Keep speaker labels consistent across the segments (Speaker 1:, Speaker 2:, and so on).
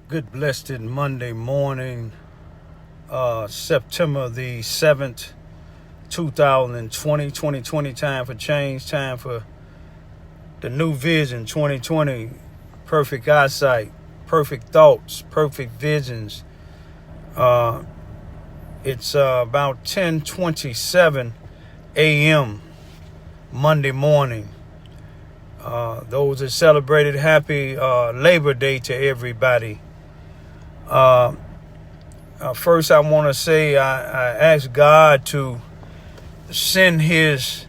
Speaker 1: Good blessed Monday morning, September the 7th, 2020 time for change, time for the new vision 2020, perfect eyesight, perfect thoughts, perfect visions. It's about 10:27 a.m. Monday morning. Those that celebrated happy Labor Day to everybody. First, I want to say I ask God to send his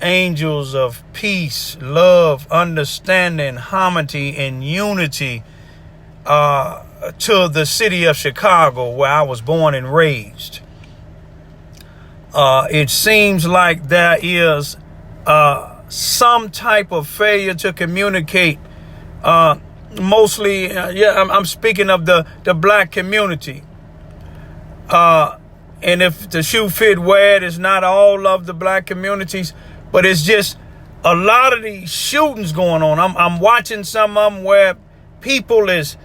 Speaker 1: angels of peace, love, understanding, harmony, and unity to the city of Chicago, where I was born and raised. It seems like there is some type of failure to communicate. Mostly, I'm speaking of the black community. And if the shoe fit where it is not all of the black communities, but it's just a lot of these shootings going on. I'm watching some of them where people is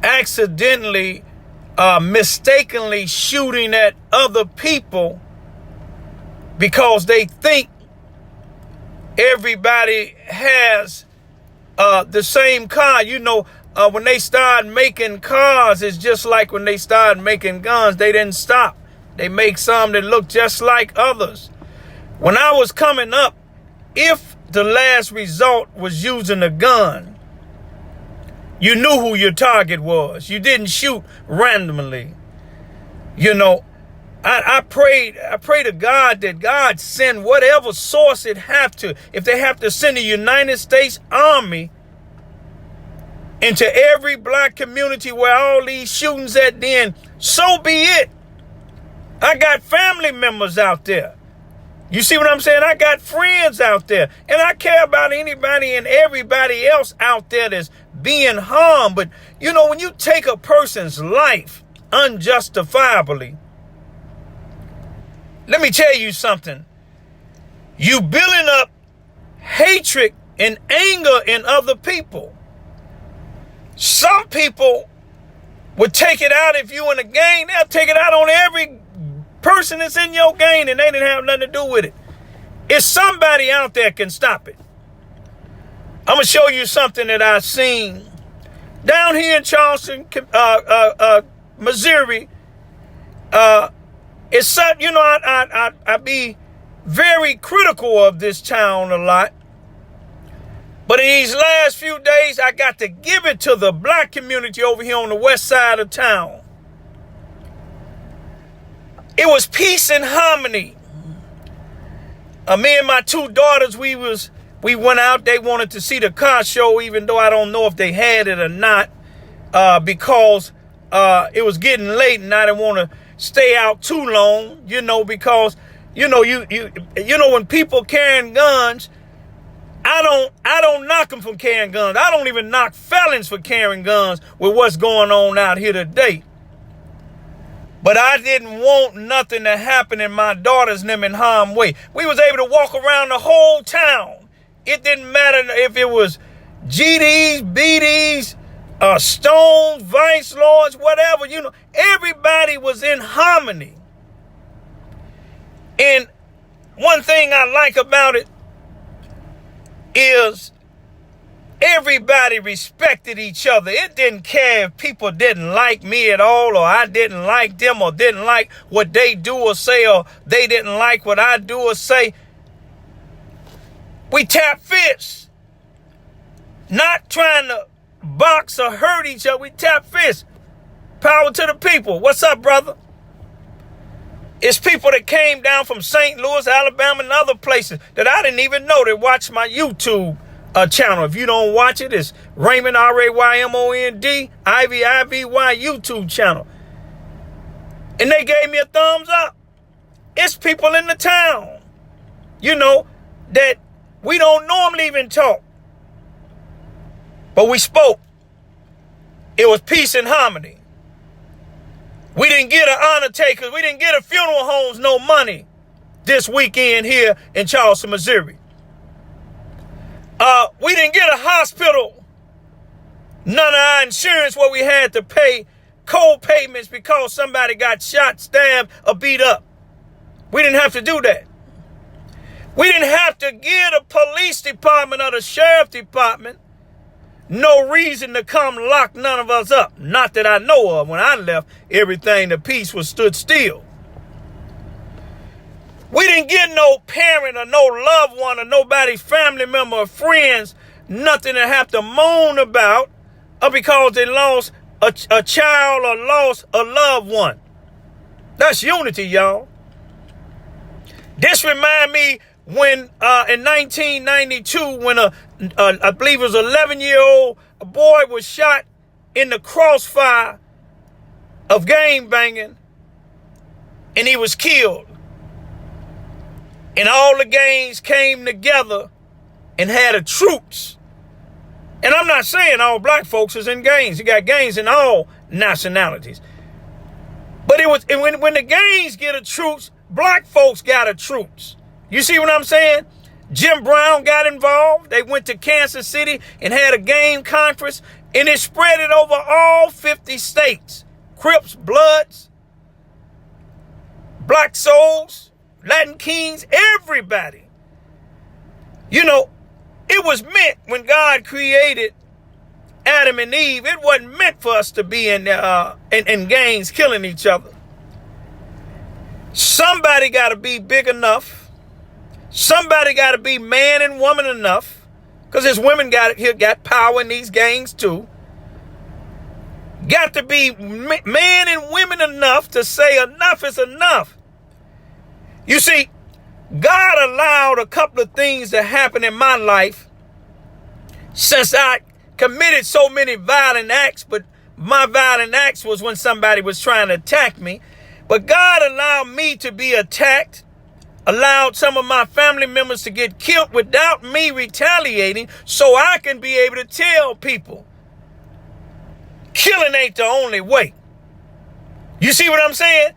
Speaker 1: accidentally, mistakenly shooting at other people because they think everybody has the same car. When they started making cars, it's just like when they started making guns. They didn't stop. They make some that look just like others. When I was coming up, if the last result was using a gun, you knew who your target was. You didn't shoot randomly. I pray to God that God send whatever source it have to. If they have to send the United States Army into every black community where all these shootings at, then so be it. I got family members out there. You see what I'm saying? I got friends out there, and I care about anybody and everybody else out there that's being harmed. But when you take a person's life unjustifiably, let me tell you something. You building up hatred and anger in other people. Some people would take it out if you in a gang. They'll take it out on every person that's in your gang, and they didn't have nothing to do with it. If somebody out there can stop it. I'm going to show you something that I've seen down here in Charleston, Missouri. It's something, I be very critical of this town a lot. But in these last few days, I got to give it to the black community over here on the west side of town. It was peace and harmony. Me and my two daughters, we went out. They wanted to see the car show, even though I don't know if they had it or not, because it was getting late and I didn't want to stay out too long, because when people carrying guns, I don't knock them for carrying guns. I don't even knock felons for carrying guns with what's going on out here today. But I didn't want nothing to happen in my daughters and them in harm's way. We was able to walk around the whole town. It didn't matter if it was GDs, BDs, Stones, Vice Lords, whatever, everybody was in harmony. And one thing I like about it is everybody respected each other. It didn't care if people didn't like me at all, or I didn't like them, or didn't like what they do or say, or they didn't like what I do or say. We tap fists, not trying to box or hurt each other. We tap fists. Power to the people. What's up, brother? It's people that came down from St. Louis, Alabama, and other places that I didn't even know that watch my YouTube channel. If you don't watch it, it's Raymond, Raymond, Ivy YouTube channel. And they gave me a thumbs up. It's people in the town, that we don't normally even talk. But we spoke. It was peace and harmony. We didn't get an honor takers. We didn't get a funeral homes no money this weekend here in Charleston, Missouri. We didn't get a hospital None of our insurance where we had to pay co-payments because somebody got shot, stabbed, or beat up. We didn't have to do that. We didn't have to give the police department or the sheriff department no reason to come lock none of us up. Not that I know of. When I left, everything, the peace was stood still. We didn't get no parent or no loved one or nobody's family member or friends nothing to have to moan about or because they lost a child or lost a loved one. That's unity, y'all. This remind me when in 1992 when I believe it was 11-year-old boy was shot in the crossfire of gang banging and he was killed. And all the gangs came together and had a truce. And I'm not saying all black folks is in gangs. You got gangs in all nationalities. But it was when the gangs get a truce, black folks got a truce. You see what I'm saying? Jim Brown got involved. They went to Kansas City and had a gang conference, and it spread it over all 50 states. Crips, Bloods, Black Souls, Latin Kings, everybody. You know, it was meant when God created Adam and Eve, it wasn't meant for us to be in gangs killing each other. Somebody got to be big enough. Somebody got to be man and woman enough, because there's women got power in these gangs too. Got to be man and women enough to say enough is enough. You see, God allowed a couple of things to happen in my life since I committed so many violent acts, but my violent acts was when somebody was trying to attack me. But God allowed me to be attacked, allowed some of my family members to get killed without me retaliating, so I can be able to tell people killing ain't the only way. You see what I'm saying?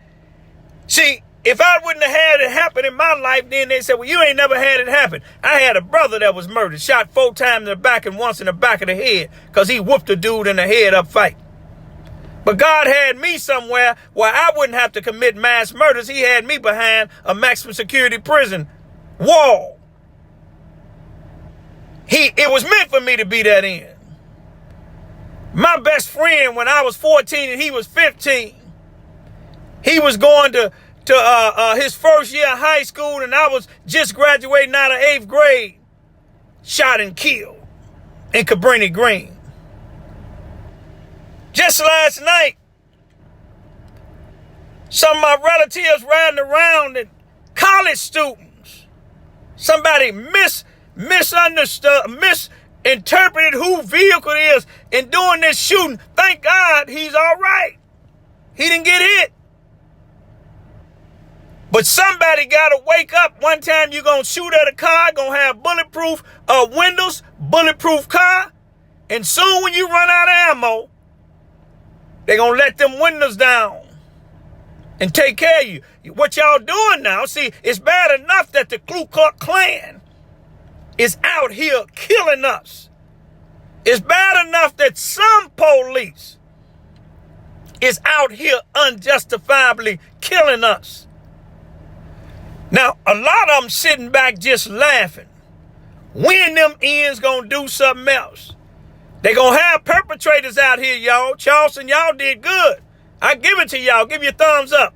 Speaker 1: See, if I wouldn't have had it happen in my life, then they said, well, you ain't never had it happen. I had a brother that was murdered, shot 4 times in the back and once in the back of the head because he whooped a dude in the head up fight. But God had me somewhere where I wouldn't have to commit mass murders. He had me behind a maximum security prison wall. It was meant for me to be that in. My best friend, when I was 14 and he was 15, he was going to his first year of high school, and I was just graduating out of 8th grade, shot and killed in Cabrini Green. Just last night, some of my relatives riding around and college students, somebody misunderstood, misinterpreted who vehicle it is and doing this shooting. Thank God he's all right. He didn't get hit. But somebody got to wake up. One time you're going to shoot at a car, going to have bulletproof windows, bulletproof car. And soon when you run out of ammo, they're going to let them windows down and take care of you. What y'all doing now, see, it's bad enough that the Ku Klux Klan is out here killing us. It's bad enough that some police is out here unjustifiably killing us. Now, a lot of them sitting back just laughing. When them ends gonna do something else? They gonna have perpetrators out here, y'all. Charleston, y'all did good. I give it to y'all. Give you a thumbs up.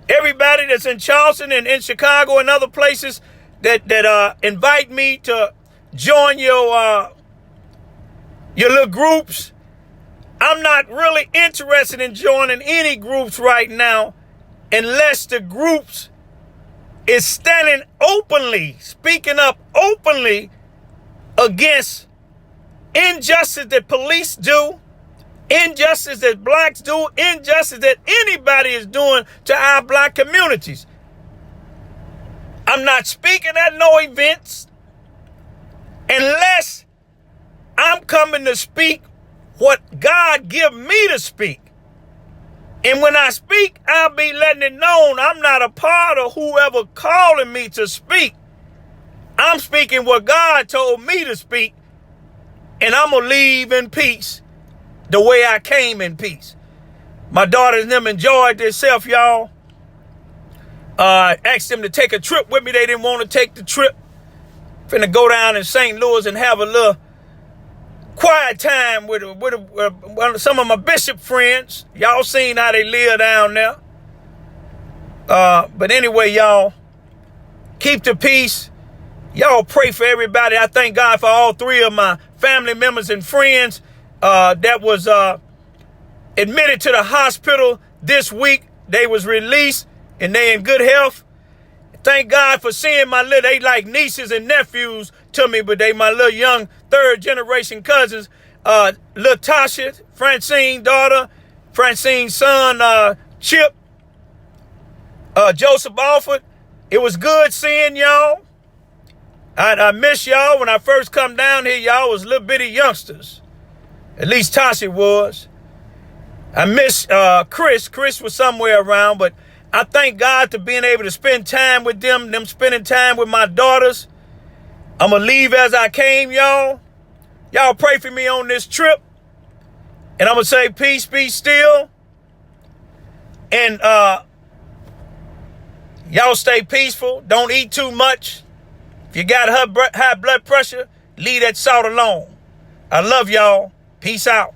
Speaker 1: Everybody that's in Charleston and in Chicago and other places that invite me to join your little groups. I'm not really interested in joining any groups right now unless the groups is standing openly, speaking up openly against injustice that police do, injustice that blacks do, injustice that anybody is doing to our black communities. I'm not speaking at no events unless I'm coming to speak what God give me to speak. And when I speak, I'll be letting it known I'm not a part of whoever calling me to speak. I'm speaking what God told me to speak. And I'm going to leave in peace the way I came in peace. My daughters and them enjoyed themselves, y'all. Asked them to take a trip with me. They didn't want to take the trip. Finna go down in St. Louis and have a little quiet time with some of my bishop friends. Y'all seen how they live down there. But anyway, y'all, keep the peace. Y'all pray for everybody. I thank God for all three of my family members and friends that was admitted to the hospital this week. They was released and they in good health. Thank God for seeing they like nieces and nephews to me, but they my little young third generation cousins. Little Tasha, Francine's daughter, Francine's son, Chip, Joseph Alford. It was good seeing y'all. I miss y'all. When I first come down here, y'all was little bitty youngsters. At least Tasha was. I miss Chris. Chris was somewhere around, but I thank God to being able to spend time with them spending time with my daughters. I'm going to leave as I came, y'all. Y'all pray for me on this trip. And I'm going to say peace, be still. And y'all stay peaceful. Don't eat too much. If you got high blood pressure, leave that salt alone. I love y'all. Peace out.